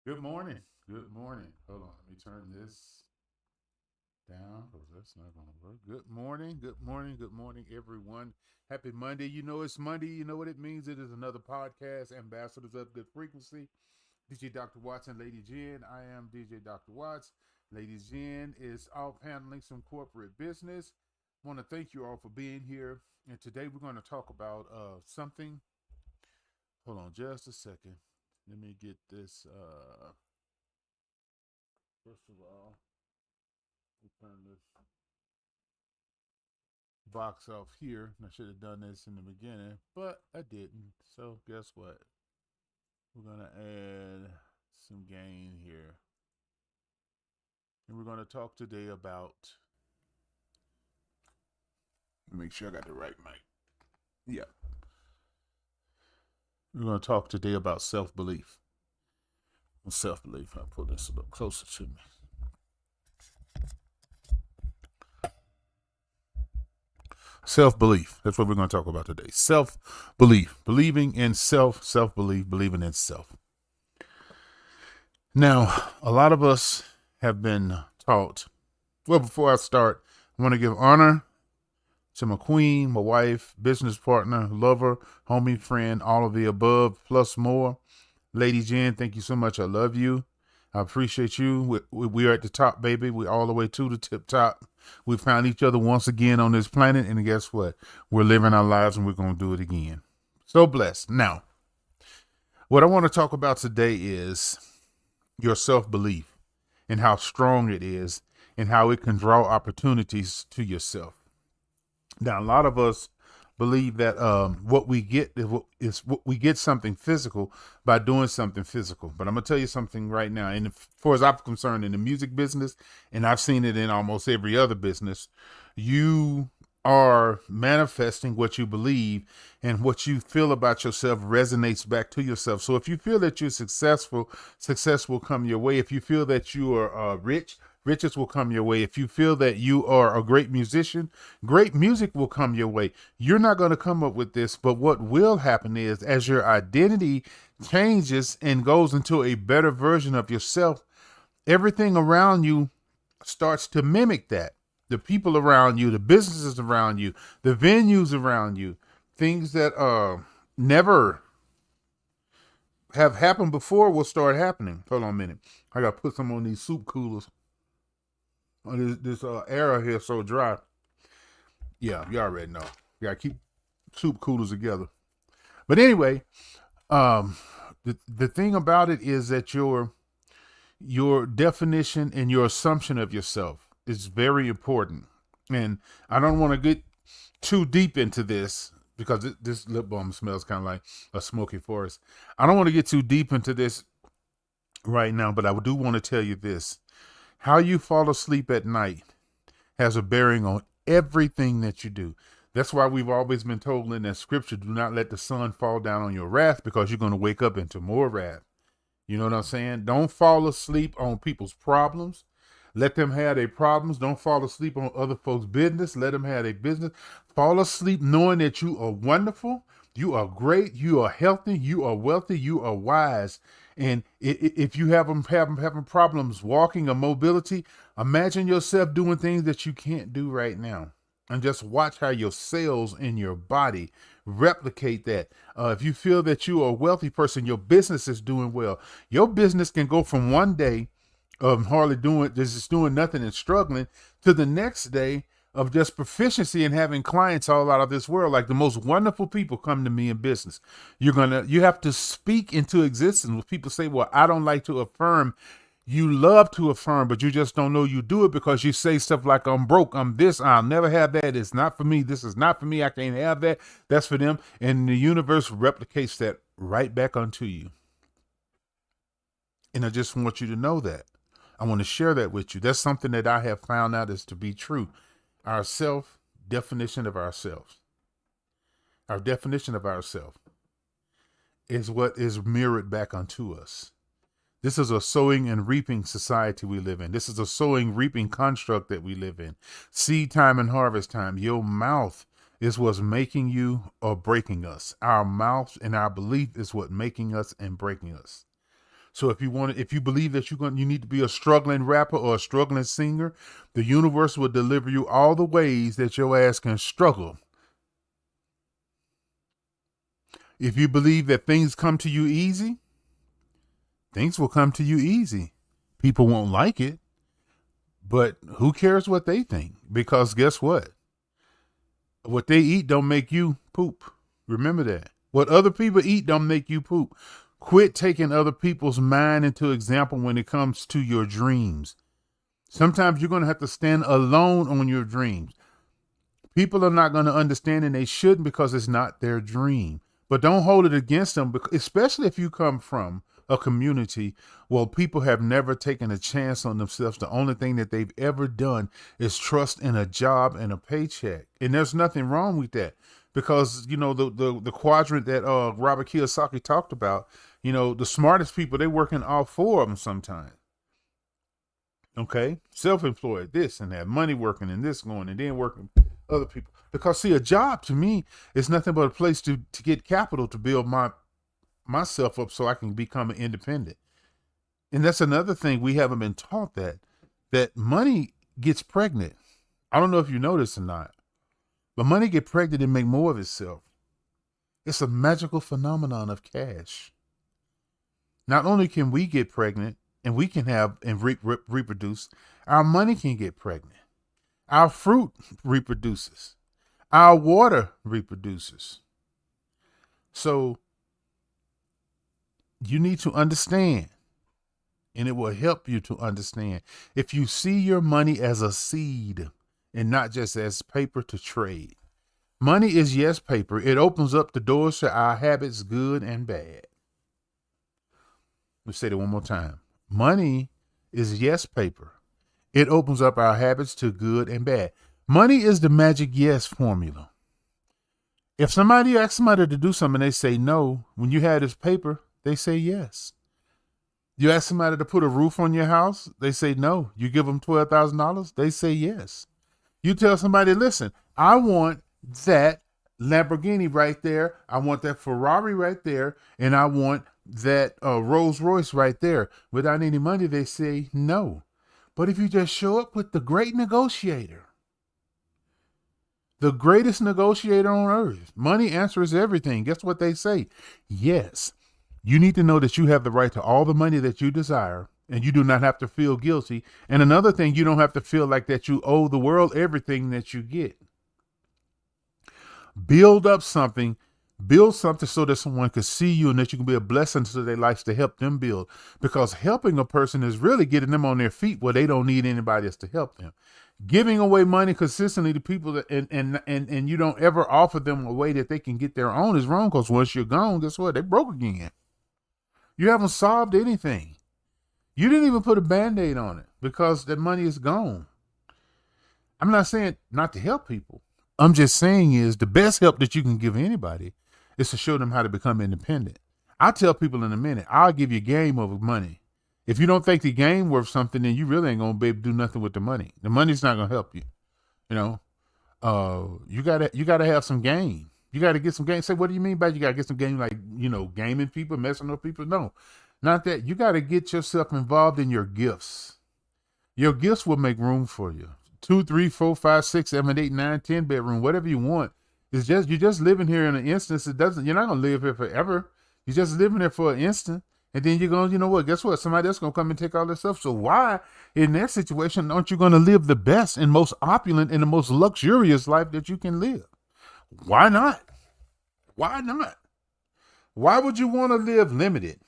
Good morning. Good morning. Hold on. Let me turn this down because that's not going to work. Good morning. Good morning. Good morning, everyone. Happy Monday. You know it's Monday. You know what it means. It is another podcast, Ambassadors of Good Frequency. DJ Dr. Watts and Lady Jen. I am DJ Dr. Watts. Lady Jen is off handling some corporate business. I want to thank you all for being here. And today we're going to talk about something. Hold on just a second. Let me get this. First of all, we turn this box off here. I should have done this in the beginning, but I didn't. So guess what? We're gonna add some gain here, and we're gonna talk today about. Make sure I got the right mic. Yeah, we're gonna talk today about self belief. Self belief. I'll pull this a little closer to me. Self belief. That's what we're going to talk about today. Self belief. Believing in self, self belief, believing in self. Now, a lot of us have been taught. Well, before I start, I want to give honor to my queen, my wife, business partner, lover, homie, friend, all of the above, plus more. Lady Jen, thank you so much. I love you. I appreciate you. We are at the top, baby. We're all the way to the tip top. We found each other once again on this planet, and guess what? We're living our lives, and we're going to do it again. So blessed. Now, what I want to talk about today is your self-belief and how strong it is and how it can draw opportunities to yourself. Now, a lot of us believe that what we get is what we get something physical by doing something physical. But I'm gonna tell you something right now. And as far as I'm concerned, in the music business, and I've seen it in almost every other business, you are manifesting what you believe, and what you feel about yourself resonates back to yourself. So if you feel that you're successful, success will come your way. If you feel that you are rich, riches will come your way. If you feel that you are a great musician, great music will come your way. You're not going to come up with this, but what will happen is as your identity changes and goes into a better version of yourself, everything around you starts to mimic that. The people around you, the businesses around you, the venues around you, things that never have happened before will start happening. Hold on a minute. I got to put some on these soup coolers. This air here so dry. Yeah, you already know. You gotta keep soup coolers together. But anyway, um, the thing about it is that your definition and your assumption of yourself is very important. And I don't want to get too deep into this because this lip balm smells kind of like a smoky forest. I don't want to get too deep into this right now, but I do want to tell you this. How you fall asleep at night has a bearing on everything that you do. That's why we've always been told in that scripture, do not let the sun fall down on your wrath because you're going to wake up into more wrath. You know what I'm saying? Don't fall asleep on people's problems. Let them have their problems. Don't fall asleep on other folks' business. Let them have their business. Fall asleep knowing that you are wonderful, you are great, you are healthy, you are wealthy, you are wise. And if you have them having problems walking or mobility, imagine yourself doing things that you can't do right now. And just watch how your cells in your body replicate that. If you feel that you are a wealthy person, your business is doing well. Your business can go from one day of hardly doing, just doing nothing and struggling, to the next day of just proficiency and having clients all out of this world. Like the most wonderful people come to me in business. You have to speak into existence. When people say, well, I don't like to affirm, you love to affirm, but you just don't know you do it because you say stuff like, I'm broke, I'm this, I'll never have that, it's not for me, this is not for me, I can't have that, that's for them. And the universe replicates that right back onto you. And I just want you to know that. I want to share that with you. That's something that I have found out is to be true. Our self definition of ourselves, our definition of ourselves is what is mirrored back onto us. This is a sowing and reaping society we live in. This is a sowing, reaping construct that we live in. Seed time and harvest time. Your mouth is what's making you or breaking us. Our mouth and our belief is what making us and breaking us. So if you believe that you need to be a struggling rapper or a struggling singer, the universe will deliver you all the ways that your ass can struggle. If you believe that things come to you easy, things will come to you easy. People won't like it, but who cares what they think? Because guess what? What they eat don't make you poop. Remember that. What other people eat don't make you poop. Quit taking other people's mind into example when it comes to your dreams. Sometimes you're going to have to stand alone on your dreams. People are not going to understand, and they shouldn't, because it's not their dream. But don't hold it against them, especially if you come from a community where people have never taken a chance on themselves. The only thing that they've ever done is trust in a job and a paycheck. And there's nothing wrong with that, because, you know, the quadrant that Robert Kiyosaki talked about, you know, the smartest people, they work in all four of them sometimes. Okay? Self-employed, this and that, money working and this going, and then working other people. Because see, a job to me is nothing but a place to get capital to build myself up so I can become an independent. And that's another thing we haven't been taught, that money gets pregnant. I don't know if you know this or not, but money get pregnant and make more of itself. It's a magical phenomenon of cash. Not only can we get pregnant and we can have and reproduce, our money can get pregnant. Our fruit reproduces. Our water reproduces. So you need to understand, and it will help you to understand. If you see your money as a seed and not just as paper to trade. Money is yes paper. It opens up the doors to our habits, good and bad. Let's say that one more time. Money is yes paper. It opens up our habits to good and bad. Money is the magic yes formula. If somebody asks somebody to do something, they say no. When you have this paper, they say yes. You ask somebody to put a roof on your house, they say no. You give them $12,000, they say yes. You tell somebody, listen, I want that Lamborghini right there. I want that Ferrari right there. And I want that Rolls Royce right there. Without any money, they say no. But if you just show up with the great negotiator, the greatest negotiator on earth, money answers everything. Guess what they say? Yes. You need to know that you have the right to all the money that you desire, and you do not have to feel guilty. And another thing, you don't have to feel like that you owe the world everything that you get. Build something so that someone can see you and that you can be a blessing to their lives to help them build. Because helping a person is really getting them on their feet where they don't need anybody else to help them. Giving away money consistently to people that, and you don't ever offer them a way that they can get their own is wrong, because once you're gone, guess what? They broke again. You haven't solved anything. You didn't even put a Band-Aid on it because that money is gone. I'm not saying not to help people. I'm just saying is the best help that you can give anybody is to show them how to become independent. I tell people in a minute, I'll give you game over money. If you don't think the game worth something, then you really ain't going to be able to do nothing with the money. The money's not going to help you. You know, you gotta have some game. You got to get some game. Say, what do you mean by you got to get some game? Like, you know, gaming people, messing with people? No, not that. You got to get yourself involved in your gifts. Your gifts will make room for you. 2, 3, 4, 5, 6, 7, 8, 9, 10 bedroom, whatever you want. It's just, you're just living here in an instance. You're not going to live here forever. You're just living there for an instant. And then you're going, you know what, guess what? Somebody else going to come and take all this stuff. So why, in that situation, aren't you going to live the best and most opulent and the most luxurious life that you can live? Why not? Why not? Why would you want to live limited?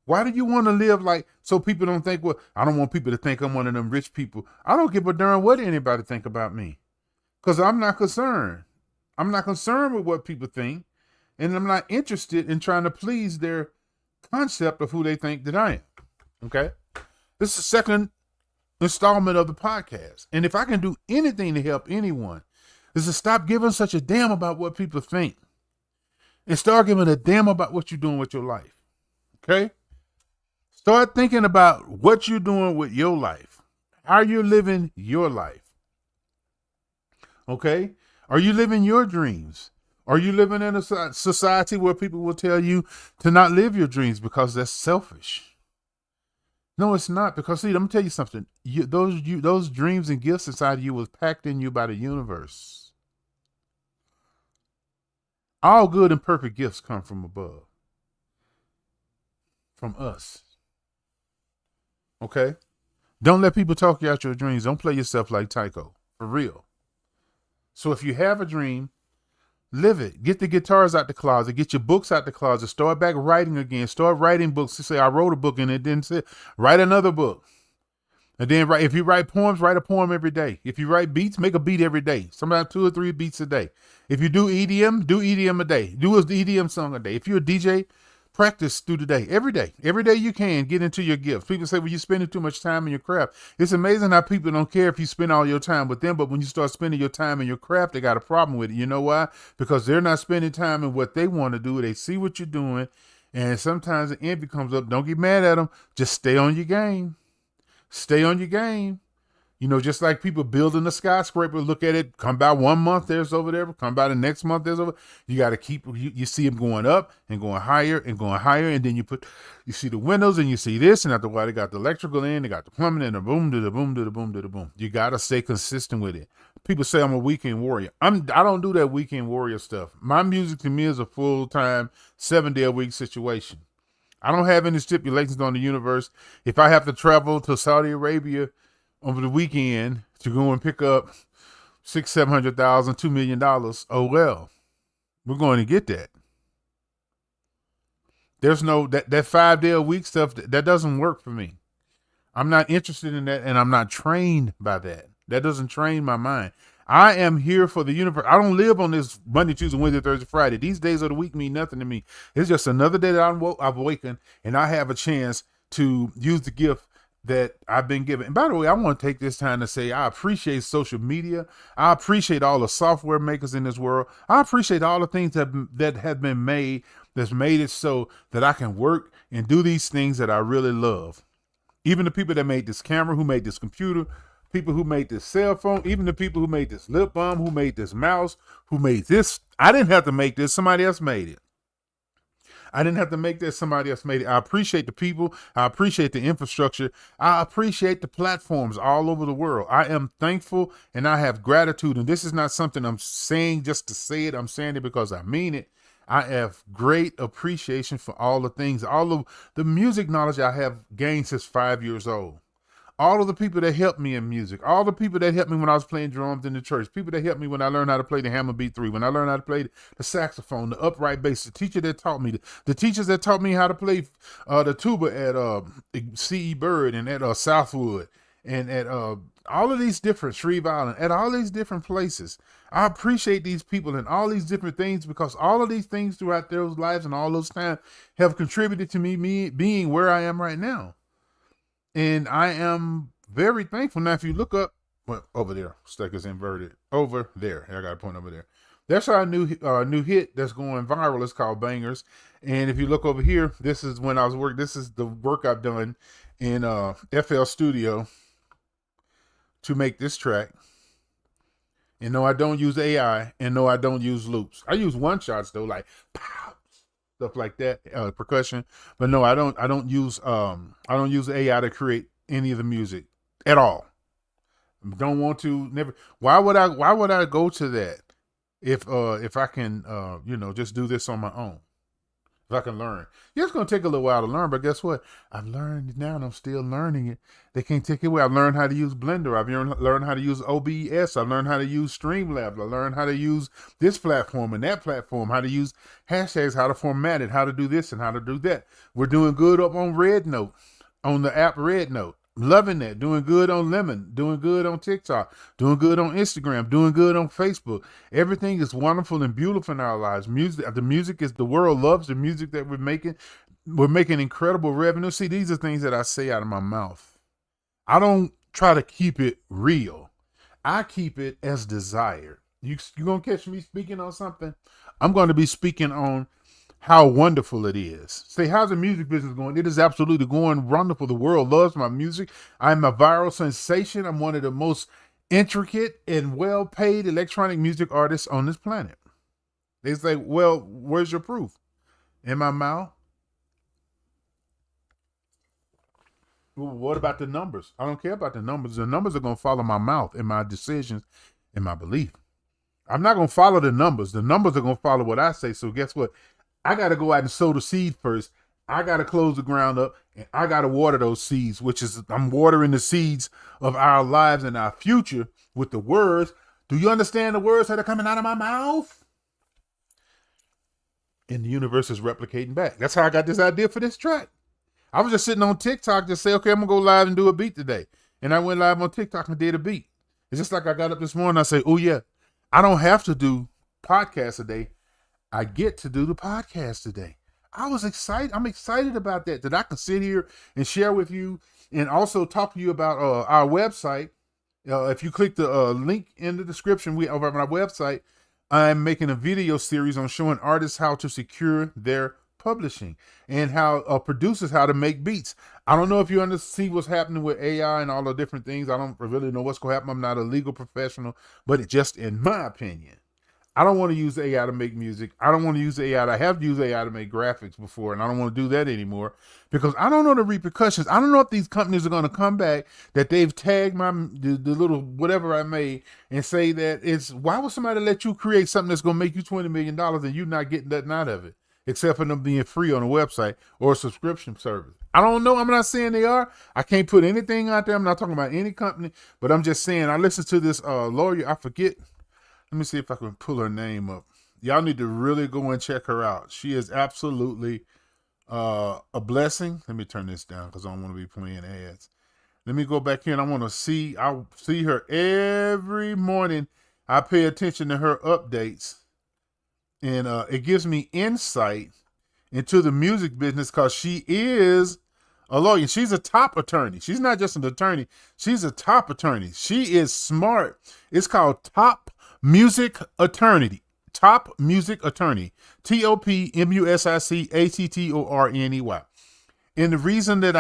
Why do you want to live like, so people don't think, well, I don't want people to think I'm one of them rich people. I don't give a darn what anybody think about me, because I'm not concerned. I'm not concerned with what people think, and I'm not interested in trying to please their concept of who they think that I am. Okay? This is the second installment of the podcast. And if I can do anything to help anyone, is to stop giving such a damn about what people think and start giving a damn about what you're doing with your life. Okay? Start thinking about what you're doing with your life. How you're living your life. Okay? Are you living your dreams? Are you living in a society where people will tell you to not live your dreams because that's selfish? No, it's not, because see, let me tell you something. Those dreams and gifts inside of you was packed in you by the universe. All good and perfect gifts come from above, from us. Okay? Don't let people talk you out your dreams. Don't play yourself like Tycho. For real. So if you have a dream, live it. Get the guitars out the closet. Get your books out the closet. Start back writing again. Start writing books. To say I wrote a book and it didn't say, write another book. And then if you write poems, write a poem every day. If you write beats, make a beat every day. Sometimes 2 or 3 beats a day. If you do EDM a day. Do an EDM song a day. If you're a DJ, practice through the day. Every day. Every day you can get into your gifts. People say, well, you're spending too much time in your craft. It's amazing how people don't care if you spend all your time with them, but when you start spending your time in your craft, they got a problem with it. You know why? Because they're not spending time in what they want to do. They see what you're doing, and sometimes the envy comes up. Don't get mad at them. Just stay on your game. Stay on your game. You know, just like people building a skyscraper, look at it, come by 1 month, there's over there, come by the next month, there's over. You got to keep, you see them going up and going higher and going higher. And then you see the windows and you see this. And after a while, they got the electrical in, they got the plumbing and the boom, to the boom, to the boom, to the boom. You got to stay consistent with it. People say I'm a weekend warrior. I don't do that weekend warrior stuff. My music to me is a full-time 7-day-a-week situation. I don't have any stipulations on the universe. If I have to travel to Saudi Arabia over the weekend to go and pick up $600,000, $700,000, $2 million, oh well, we're going to get that. There's no that 5-day-a-week stuff that doesn't work for me. I'm not interested in that, and I'm not trained by that. That doesn't train my mind. I am here for the universe. I don't live on this Monday, Tuesday, Wednesday, Thursday, Friday. These days of the week mean nothing to me. It's just another day that I've awakened, and I have a chance to use the gift that I've been given. And by the way, I want to take this time to say I appreciate social media. I appreciate all the software makers in this world. I appreciate all the things that have been made, that's made it so that I can work and do these things that I really love. Even the people that made this camera, who made this computer, people who made this cell phone, even the people who made this lip balm, who made this mouse, who made this. I didn't have to make this. Somebody else made it. I didn't have to make this. Somebody else made it. I appreciate the people. I appreciate the infrastructure. I appreciate the platforms all over the world. I am thankful and I have gratitude. And this is not something I'm saying just to say it. I'm saying it because I mean it. I have great appreciation for all the things, all of the music knowledge I have gained since 5 years old. All of the people that helped me in music, all the people that helped me when I was playing drums in the church, people that helped me when I learned how to play the Hammond B3, when I learned how to play the saxophone, the upright bass, the teacher that taught me, the teachers that taught me how to play the tuba at C.E. Bird and at Southwood and at all of these different, Shreve Island, at all these different places. I appreciate these people and all these different things, because all of these things throughout their lives and all those times have contributed to me being where I am right now. And I am very thankful. Now, if you look up, well, over there, stack is inverted. Over there. I got a point over there. That's our new hit that's going viral. It's called Bangers. And if you look over here, this is when I was working. This is the work I've done in FL Studio to make this track. And no, I don't use AI. And no, I don't use loops. I use one shots though, like pow, stuff like that, percussion. But no, I don't use AI to create any of the music at all. Don't want to, never. Why would I go to that if I can just do this on my own? If I can learn. Yeah, it's gonna take a little while to learn, but guess what? I've learned it now and I'm still learning it. They can't take it away. I've learned how to use Blender. I've learned how to use OBS. I've learned how to use Streamlabs. I learned how to use this platform and that platform, how to use hashtags, how to format it, how to do this and how to do that. We're doing good up on RedNote, on the app RedNote. Loving that. Doing good on Lemon. Doing good on TikTok. Doing good on Instagram. Doing good on Facebook. Everything is wonderful and beautiful in our lives. The music is, the world loves the music that we're making. We're making incredible revenue. See, these are things that I say out of my mouth. I don't try to keep it real. I keep it as desired. You gonna catch me speaking on something? I'm going to be speaking on how wonderful it is. Say, how's the music business going? It is absolutely going wonderful. The world loves my music. I'm a viral sensation. I'm one of the most intricate and well-paid electronic music artists on this planet. They say, well, where's your proof? In my mouth? Well, what about the numbers? I don't care about the numbers. The numbers are going to follow my mouth and my decisions and my belief. I'm not going to follow the numbers. The numbers are going to follow what I say. So guess what? I got to go out and sow the seed first. I got to close the ground up and I got to water those seeds, which is I'm watering the seeds of our lives and our future with the words. Do you understand the words that are coming out of my mouth? And the universe is replicating back. That's how I got this idea for this track. I was just sitting on TikTok to say, okay, I'm going to go live and do a beat today. And I went live on TikTok and did a beat. It's just like I got up this morning. I say, oh, yeah, I don't have to do podcasts today. I get to do the podcast today. I was excited. I'm excited about that I can sit here and share with you and also talk to you about our website. If you click the link in the description over on our website, I'm making a video series on showing artists how to secure their publishing and how producers how to make beats. I don't know if you see what's happening with AI and all the different things. I don't really know what's going to happen. I'm not a legal professional, but it just in my opinion, I don't want to use AI to make music. I don't want to use AI. I have used AI to make graphics before, and I don't want to do that anymore because I don't know the repercussions. I don't know if these companies are going to come back that they've tagged the little whatever I made and say that why would somebody let you create something that's going to make you $20 million and you not getting nothing out of it except for them being free on a website or a subscription service? I don't know. I'm not saying they are. I can't put anything out there. I'm not talking about any company, but I'm just saying I listened to this lawyer. I forget. Let me see if I can pull her name up. Y'all need to really go and check her out. She is absolutely a blessing. Let me turn this down because I don't want to be playing ads. Let me go back here and I see her every morning. I pay attention to her updates and it gives me insight into the music business because she is a lawyer. She's a top attorney. She's not just an attorney. She's a top attorney. She is smart. It's called Top Music Attorney. Top Music Attorney. TOPMUSICATTORNEY. And the reason that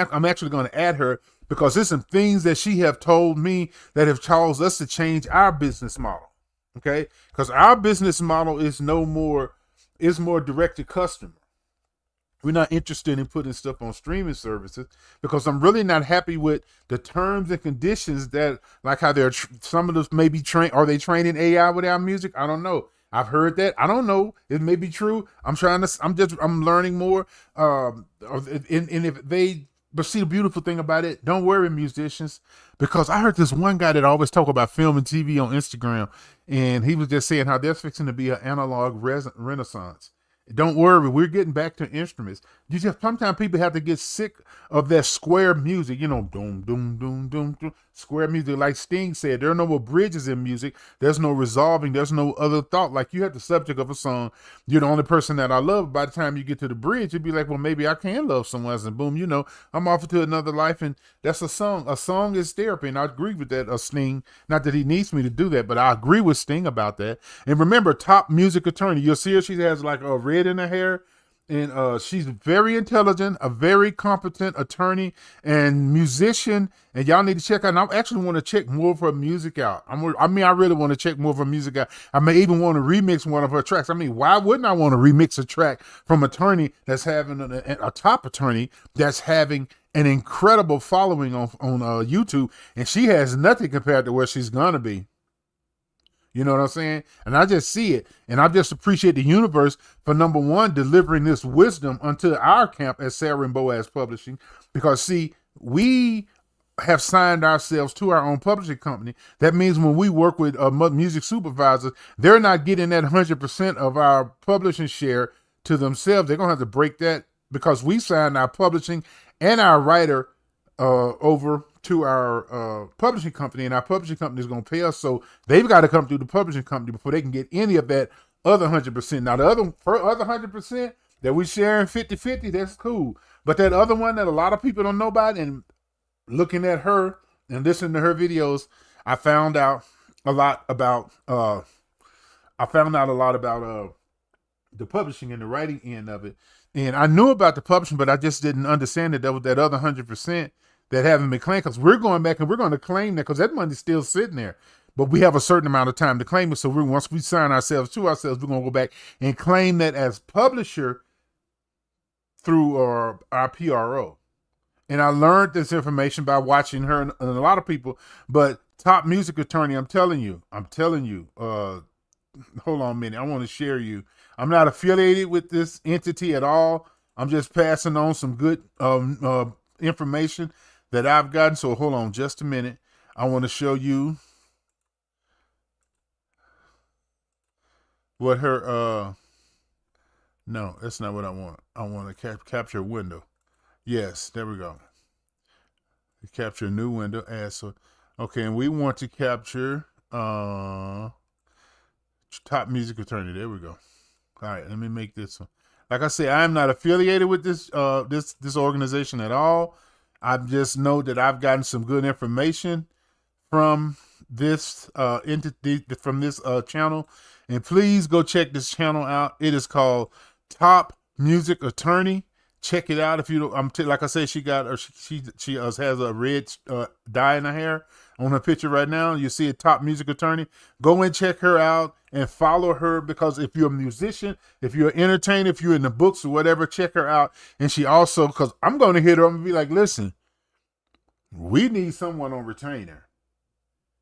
I'm actually going to add her because there's some things that she have told me that have caused us to change our business model. Okay? Because our business model is more direct to customer. We're not interested in putting stuff on streaming services because I'm really not happy with the terms and conditions that, like how some of us may be trained. Are they training AI with our music? I don't know. I've heard that. I don't know. It may be true. I'm learning more. But see, the beautiful thing about it, don't worry, musicians, because I heard this one guy that always talk about film and TV on Instagram, and he was just saying how there's fixing to be an analog renaissance. Don't worry, we're getting back to instruments. Sometimes people have to get sick of that square music, doom, doom, doom, doom, doom, square music. Like Sting said, there are no more bridges in music. There's no resolving. There's no other thought. Like you have the subject of a song. You're the only person that I love. By the time you get to the bridge, you'd be like, well, maybe I can love someone else. And boom, I'm off to another life. And that's a song. A song is therapy. And I agree with that, Sting. Not that he needs me to do that, but I agree with Sting about that. And remember, Top Music Attorney. You'll see her. She has like a red in her hair. And she's very intelligent, a very competent attorney and musician. And y'all need to check out. And I actually want to check more of her music out. I really want to check more of her music out. I may even want to remix one of her tracks. Why wouldn't I want to remix a track from attorney that's having a top attorney that's having an incredible following on YouTube, and she has nothing compared to where she's gonna be. You know what I'm saying? And I just see it. And I just appreciate the universe for, number one, delivering this wisdom unto our camp at Sarah and Boaz Publishing. Because, see, we have signed ourselves to our own publishing company. That means when we work with music supervisors, they're not getting that 100% of our publishing share to themselves. They're going to have to break that because we signed our publishing and our writer over to our publishing company, and our publishing company is going to pay us. So they've got to come through the publishing company before they can get any of that other 100%. Now, the other 100% that we sharing 50-50, that's cool. But that other one that a lot of people don't know about, and looking at her and listening to her videos, I found out a lot about the publishing and the writing end of it. And I knew about the publishing, but I just didn't understand that was that other 100% that haven't been claimed, because we're going back and we're going to claim that because that money's still sitting there. But we have a certain amount of time to claim it. So once we sign ourselves to ourselves, we're going to go back and claim that as publisher through our PRO. And I learned this information by watching her and a lot of people. But Top Music Attorney, I'm telling you. Hold on a minute. I want to share you. I'm not affiliated with this entity at all. I'm just passing on some good information that I've gotten. So hold on just a minute. I want to show you what her no, that's not what I want. I want to capture a window. Yes, there we go. Capture a new window. Add so okay, and we want to capture Top Music Attorney. There we go. All right, let me make this one. Like I say, I'm not affiliated with this organization at all. I just know that I've gotten some good information from this entity, from this channel, and please go check this channel out. It is called Top Music Attorney. Check it out if you don't. Like I said, she got or she has a red dye in her hair on her picture right now. You see a Top Music Attorney. Go and check her out and follow her, because if you're a musician, if you're an entertainer, if you're in the books or whatever, check her out. And she also, because I'm going to hit her, I'm going to be like, listen, we need someone on retainer.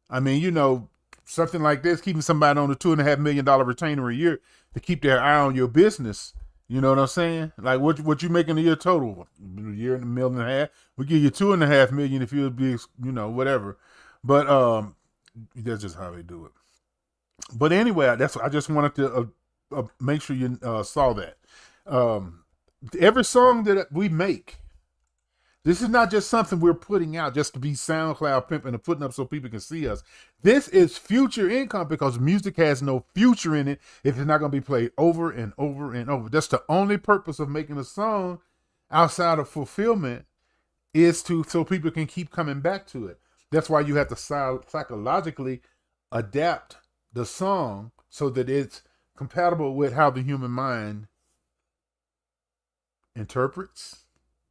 I mean, you know, something like this, keeping somebody on a $2.5 million retainer a year to keep their eye on your business. You know what I'm saying? Like what you making a year total? A year and $1.5 million. We give you $2.5 million if you'll be, you know, whatever. But that's just how they do it. But anyway, I just wanted to make sure you saw that. Every song that we make, this is not just something we're putting out just to be SoundCloud pimping and putting up so people can see us. This is future income, because music has no future in it if it's not going to be played over and over and over. That's the only purpose of making a song outside of fulfillment, is so people can keep coming back to it. That's why you have to psychologically adapt the song so that it's compatible with how the human mind interprets.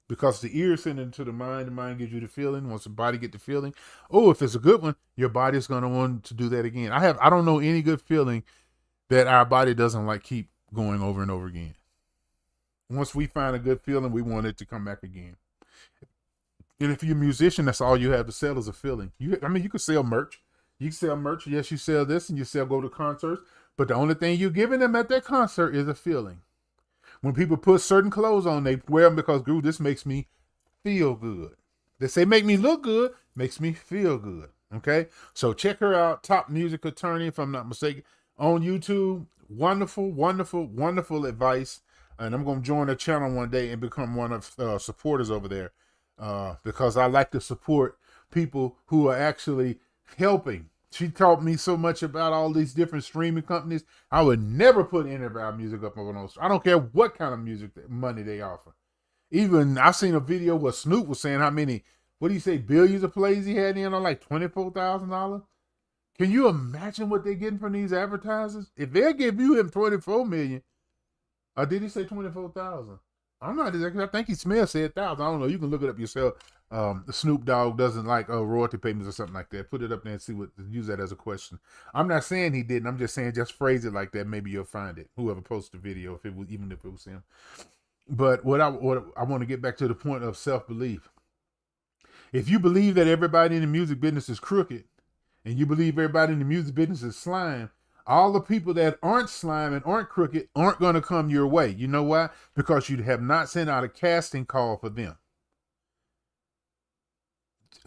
Because the ear sends it to the mind gives you the feeling. Once the body get the feeling, oh, if it's a good one, your body's gonna want to do that again. I don't know any good feeling that our body doesn't like keep going over and over again. Once we find a good feeling, we want it to come back again. And if you're a musician, that's all you have to sell is a feeling. You could sell merch. You can sell merch. Yes, you sell this and you go to concerts. But the only thing you're giving them at that concert is a feeling. When people put certain clothes on, they wear them because, Groove, this makes me feel good. They say make me look good, makes me feel good. Okay? So check her out, Top Music Attorney, if I'm not mistaken, on YouTube. Wonderful, wonderful, wonderful advice. And I'm going to join her channel one day and become one of supporters over there, because I like to support people who are actually helping. She taught me so much about all these different streaming companies. I would never put any of our music up on those. I don't care what kind of music money they offer. Even I seen a video where Snoop was saying how many, what do you say, billions of plays he had in on, like $24,000. Can you imagine what they're getting from these advertisers? If they'll give you him $24 million, or did he say 24,000? I'm not exactly. I think he said 1,000. I don't know. You can look it up yourself. The Snoop Dogg doesn't like royalty payments or something like that. Put it up there and use that as a question. I'm not saying he didn't. I'm just saying just phrase it like that. Maybe you'll find it. Whoever posted the video, even if it was him. But what I want to get back to the point of self-belief. If you believe that everybody in the music business is crooked, and you believe everybody in the music business is slime, all the people that aren't slime and aren't crooked aren't going to come your way. You know why? Because you have not sent out a casting call for them.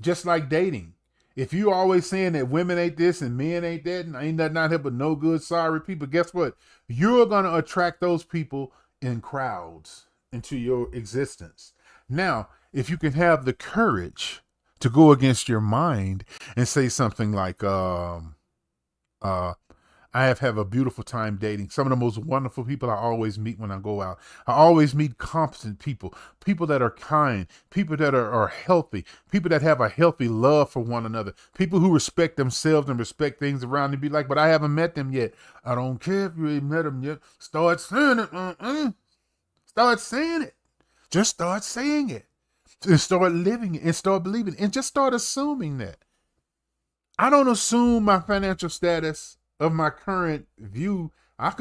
Just like dating. If you always saying that women ain't this and men ain't that and ain't that not here but no good, sorry people, guess what? You're going to attract those people in crowds into your existence. Now, if you can have the courage to go against your mind and say something like, I have a beautiful time dating. Some of the most wonderful people I always meet when I go out. I always meet competent people, people that are kind, people that are healthy, people that have a healthy love for one another, people who respect themselves and respect things around them. Be like, but I haven't met them yet. I don't care if you ain't met them yet. Start saying it. Start saying it. Just start saying it. And start living it and start believing it. And just start assuming that. I don't assume my financial status of my current view. I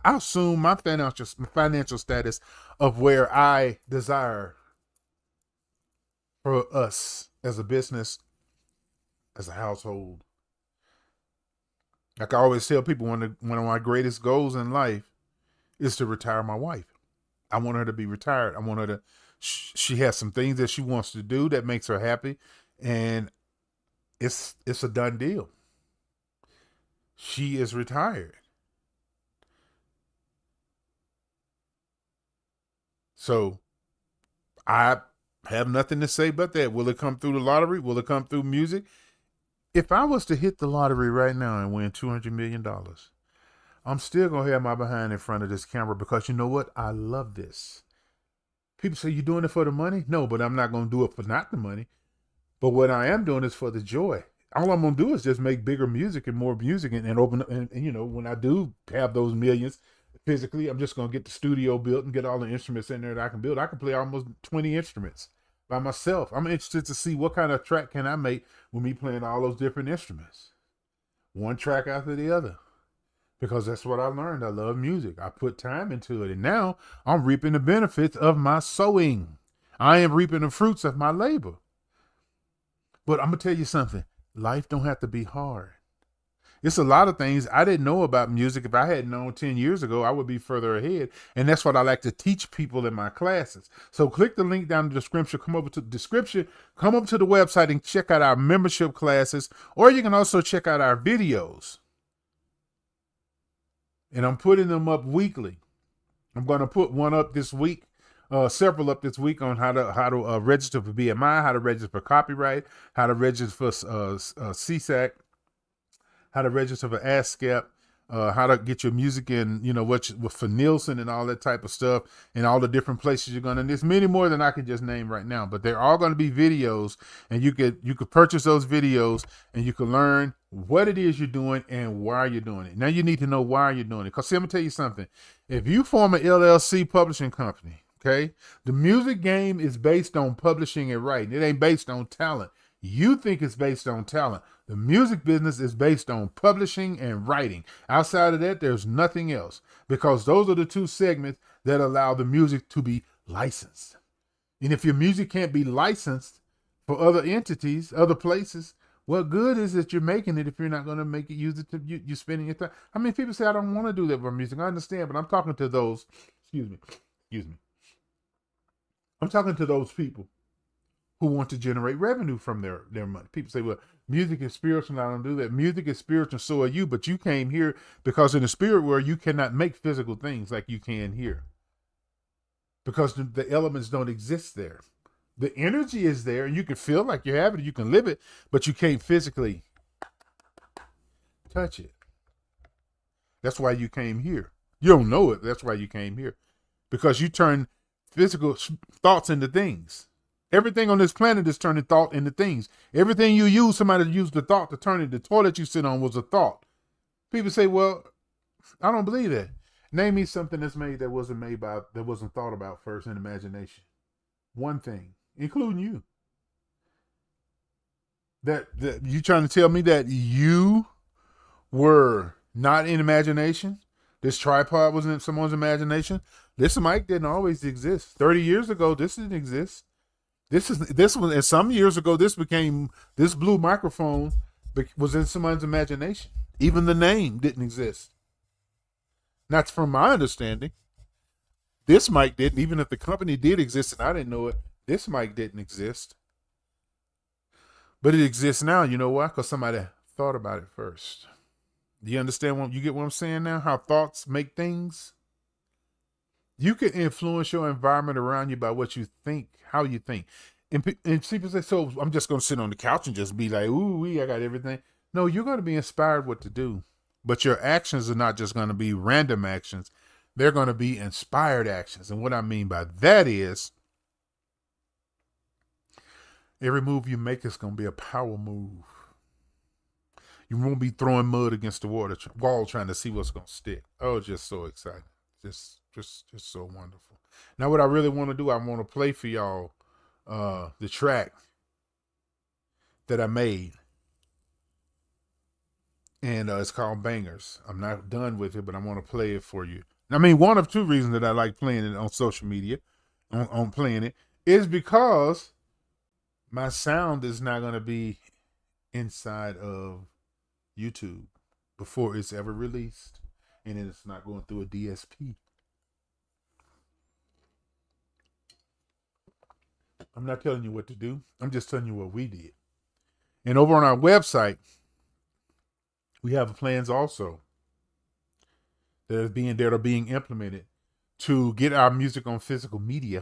assume my financial status of where I desire for us as a business, as a household. Like I always tell people, one of my greatest goals in life is to retire my wife. I want her to be retired. I want her to. She has some things that she wants to do that makes her happy, and it's a done deal. She is retired. So I have nothing to say but that. Will it come through the lottery? Will it come through music? If I was to hit the lottery right now and win $200 million, I'm still gonna have my behind in front of this camera because you know what? I love this. People say you're doing it for the money. No, but I'm not gonna do it for not the money. But what I am doing is for the joy. All I'm gonna do is just make bigger music and more music and open up. And you know, when I do have those millions physically, I'm just gonna get the studio built and get all the instruments in there that I can build. I can play almost 20 instruments by myself. I'm interested to see what kind of track can I make with me playing all those different instruments, one track after the other. Because that's what I learned. I love music. I put time into it, and now I'm reaping the benefits of my sowing. I am reaping the fruits of my labor. But I'm gonna tell you something. Life don't have to be hard. It's a lot of things I didn't know about music. If I had known 10 years ago, I would be further ahead. And that's what I like to teach people in my classes. So click the link down in the description, come over to the description, come up to the website and check out our membership classes, or you can also check out our videos. And I'm putting them up weekly. I'm going to put one up this week, several up this week on how to register for BMI, how to register for copyright, how to register for CSAC, how to register for ASCAP, how to get your music in, you know, for Nielsen and all that type of stuff, and all the different places you're gonna. And there's many more than I can just name right now, but they're all going to be videos, and you could purchase those videos, and you can learn what it is you're doing and why you're doing it. Now you need to know why you're doing it, because see, I'm gonna tell you something. If you form an LLC publishing company, okay, the music game is based on publishing and writing. It ain't based on talent. You think it's based on talent. The music business is based on publishing and writing. Outside of that, there's nothing else, because those are the two segments that allow the music to be licensed. And if your music can't be licensed for other entities, other places, what good is it you're making it if you're not going to make it, use it to, you're spending your time? I mean, people say, I don't want to do that for music. I understand, but I'm talking to those, excuse me. I'm talking to those people who want to generate revenue from their money. People say, well, music is spiritual, and I don't do that. Music is spiritual, so are you, but you came here because in the spirit world, you cannot make physical things like you can here. Because the elements don't exist there. The energy is there, and you can feel like you have it, you can live it, but you can't physically touch it. That's why you came here. You don't know it, that's why you came here. Because you turn physical thoughts into things. Everything on this planet is turning thought into things. Everything you use, somebody used the thought to turn it. The toilet you sit on was a thought. People say, well, I don't believe that. Name me something that's made that wasn't thought about first in imagination. One thing, including you. That you trying to tell me that you were not in imagination? This tripod was in someone's imagination? This mic didn't always exist. 30 years ago, this didn't exist. This was, and some years ago, this blue microphone was in someone's imagination. Even the name didn't exist. That's from my understanding. This mic didn't, even if the company did exist and I didn't know it, this mic didn't exist. But it exists now. You know why? Because somebody thought about it first. Do you understand you get what I'm saying now? How thoughts make things? You can influence your environment around you by what you think, how you think. And people say, so I'm just going to sit on the couch and just be like, ooh, I got everything. No, you're going to be inspired what to do. But your actions are not just going to be random actions. They're going to be inspired actions. And what I mean by that is, every move you make is going to be a power move. You won't be throwing mud against the wall trying to see what's going to stick. Oh, just so exciting. Just so wonderful. Now, what I really want to do, I want to play for y'all the track that I made. And it's called Bangers. I'm not done with it, but I want to play it for you. I mean, one of two reasons that I like playing it on social media, on playing it, is because My sound is not going to be inside of YouTube before it's ever released, and it's not going through a DSP. I'm not telling you what to do. I'm just telling you what we did. And over on our website, we have plans also that are being implemented to get our music on physical media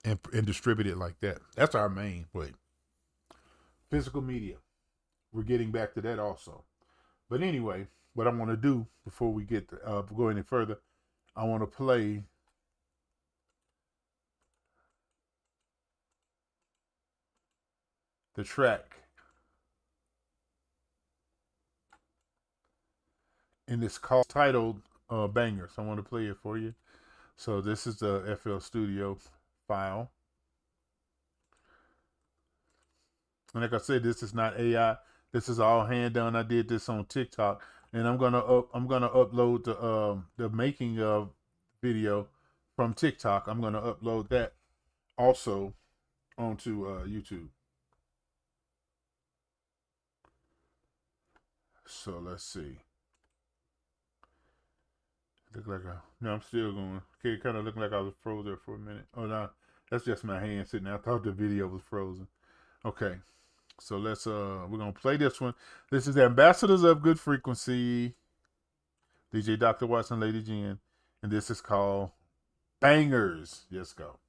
and distribute it like that. That's our main way. Physical media. We're getting back to that also. But anyway, what I want to do before we get go any further, I want to play the track in this call titled Bangers. I want to play it for you. So this is the FL Studio file. And like I said, this is not AI. This is all hand done. I did this on TikTok, and I'm gonna upload the making of video from TikTok. I'm gonna upload that also onto YouTube. So let's see. Look like no, I'm still going. Okay, kind of looking like I was frozen there for a minute. Oh no, that's just my hand sitting there. I thought the video was frozen. Okay, so we're gonna play this one. This is Ambassadors of Good Frequency, DJ Dr. Watson, Lady Jen, and this is called Bangers. Let's go.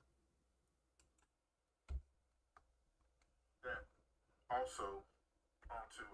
That also onto YouTube.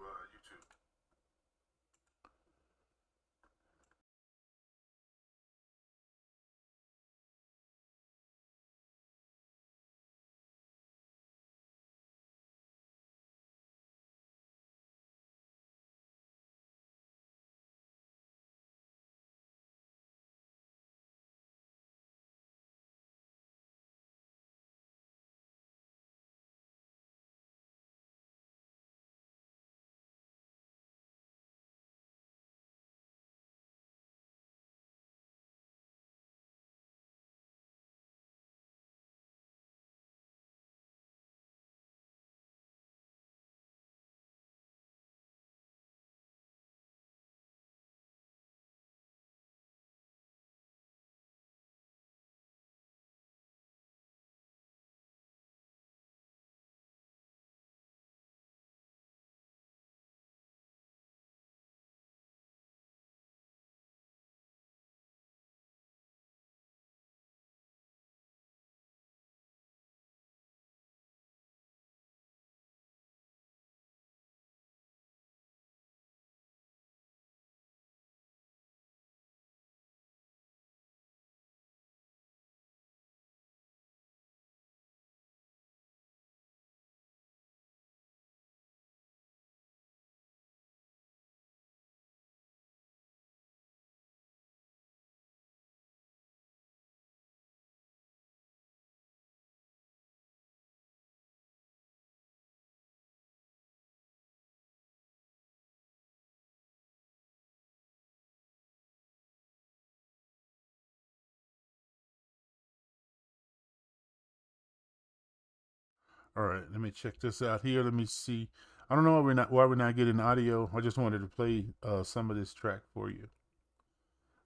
All right, let me check this out here. Let me see. I don't know why we're not getting audio. I just wanted to play some of this track for you.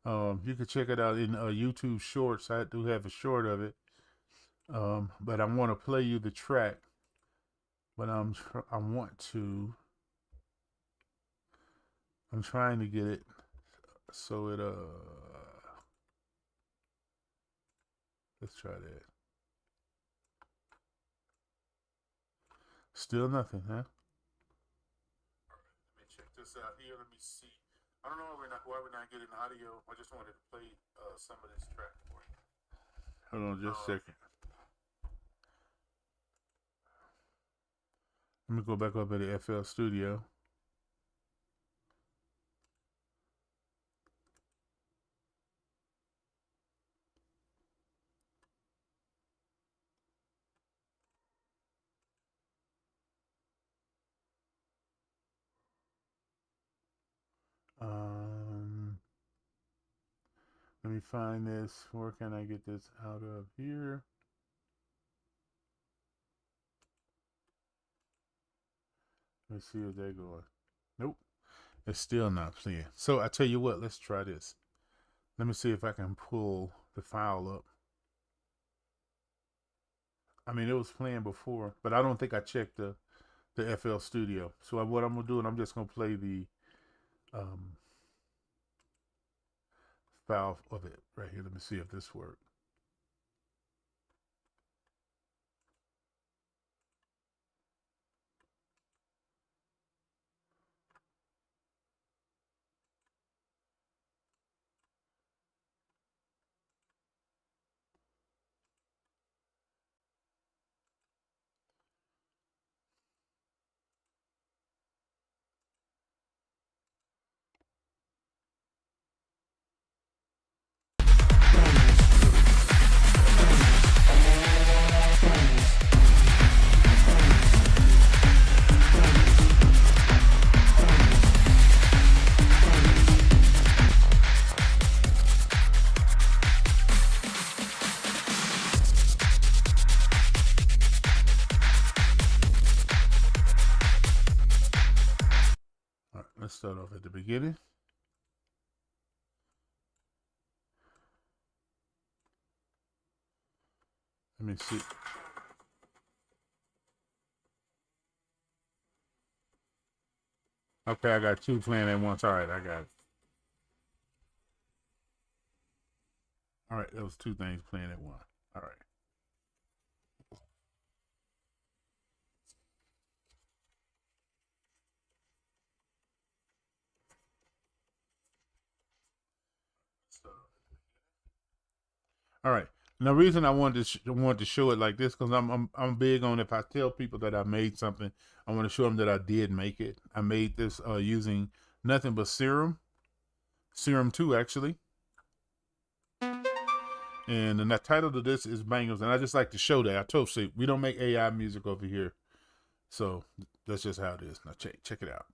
You can check it out in YouTube Shorts. I do have a short of it, but I want to play you the track. But I want to. I'm trying to get it so it Let's try that. Still nothing, huh? Let me check this out here. Let me see. I don't know why we're not getting audio. I just wanted to play some of this track for you. Hold on just a second. Let me go back up to the FL Studio. Um, Let me find this. Where can I get this out of here? Let's see if they're going. Nope. It's still not playing. So I tell you what, let's try this. Let me see if I can pull the file up. I mean, it was playing before, but I don't think I checked the FL Studio. So what I'm gonna do, and I'm just gonna play the um, file of it right here. Let me see if this works. All right, let's start off at the beginning. Let me see. Okay, I got two playing at once. All right, I got it. All right, there was two things playing at once. All right. All right. And the reason I wanted to show it like this because I'm big on if I tell people that I made something, I want to show them that I did make it. I made this using nothing but Serum 2 actually, and the title of this is Bangles, and I just like to show that. I told you we don't make AI music over here, so that's just how it is. Now check it out.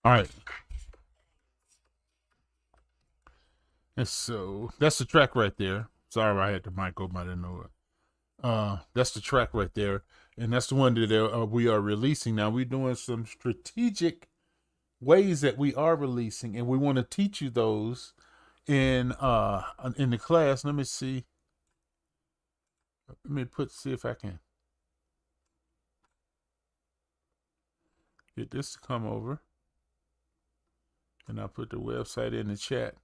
All right. And so that's the track right there. Sorry, I had the mic open. I didn't know it. That's the track right there, and that's the one that we are releasing now. We're doing some strategic ways that we are releasing, and we want to teach you those in the class. Let me see. Let me see if I can get this to come over, and I'll put the website in the chat.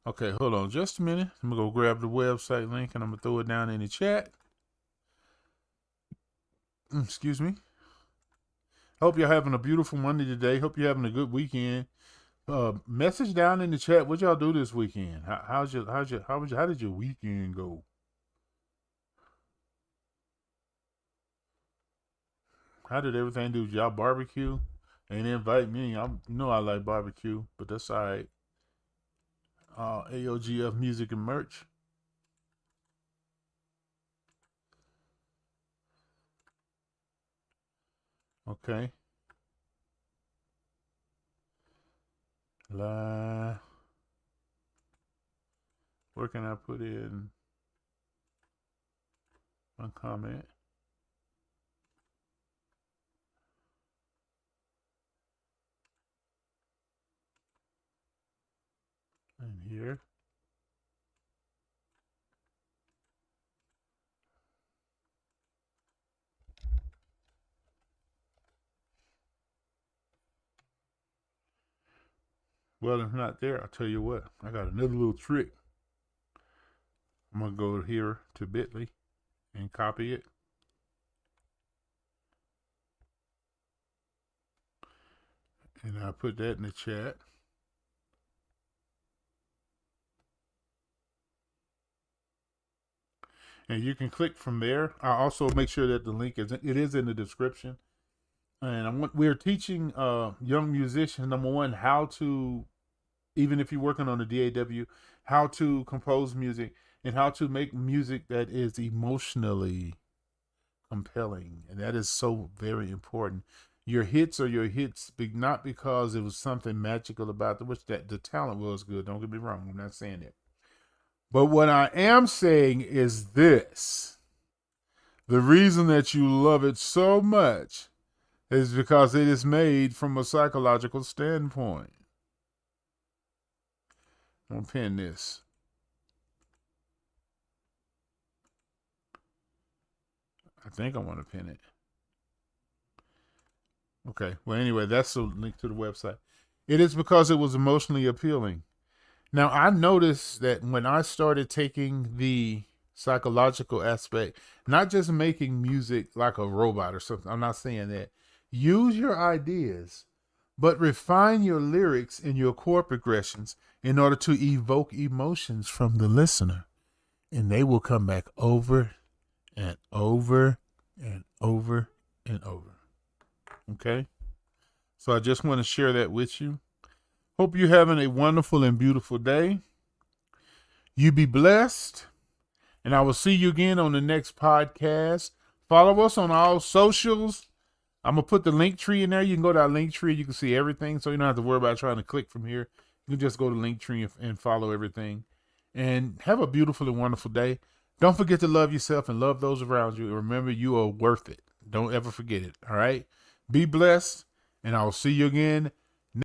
Okay, hold on just a minute. I'm gonna go grab the website link and I'm gonna throw it down in the chat. Excuse me. Hope you're having a beautiful Monday today. Hope you're having a good weekend. Message down in the chat what y'all do this weekend. How did your weekend go? How did everything do? Did y'all barbecue? Ain't invite me. I know I like barbecue, but that's all right. AOGF Music and Merch. Okay. Where can I put in one comment? In here. Well, if not there, I'll tell you what. I got another little trick. I'm going to go here to Bitly and copy it. And I'll put that in the chat. And you can click from there. I'll also make sure that the link is in the description. And we're teaching young musicians, number one, how to, even if you're working on a DAW, how to compose music and how to make music that is emotionally compelling. And that is so very important. Your hits are your hits, not because it was something magical about them, which that the talent was good. Don't get me wrong. I'm not saying that. But what I am saying is this. The reason that you love it so much is because it is made from a psychological standpoint. I'm going to pin this. I think I want to pin it. Okay. Well, anyway, that's the link to the website. It is because it was emotionally appealing. Now, I noticed that when I started taking the psychological aspect, not just making music like a robot or something, I'm not saying that. Use your ideas, but refine your lyrics and your chord progressions in order to evoke emotions from the listener. And they will come back over and over and over and over. Okay? So I just want to share that with you. Hope you're having a wonderful and beautiful day. You be blessed. And I will see you again on the next podcast. Follow us on all socials. I'm going to put the link tree in there. You can go to our link tree. You can see everything. So you don't have to worry about trying to click from here. You can just go to link tree and follow everything. And have a beautiful and wonderful day. Don't forget to love yourself and love those around you. And remember, you are worth it. Don't ever forget it. All right? Be blessed. And I'll see you again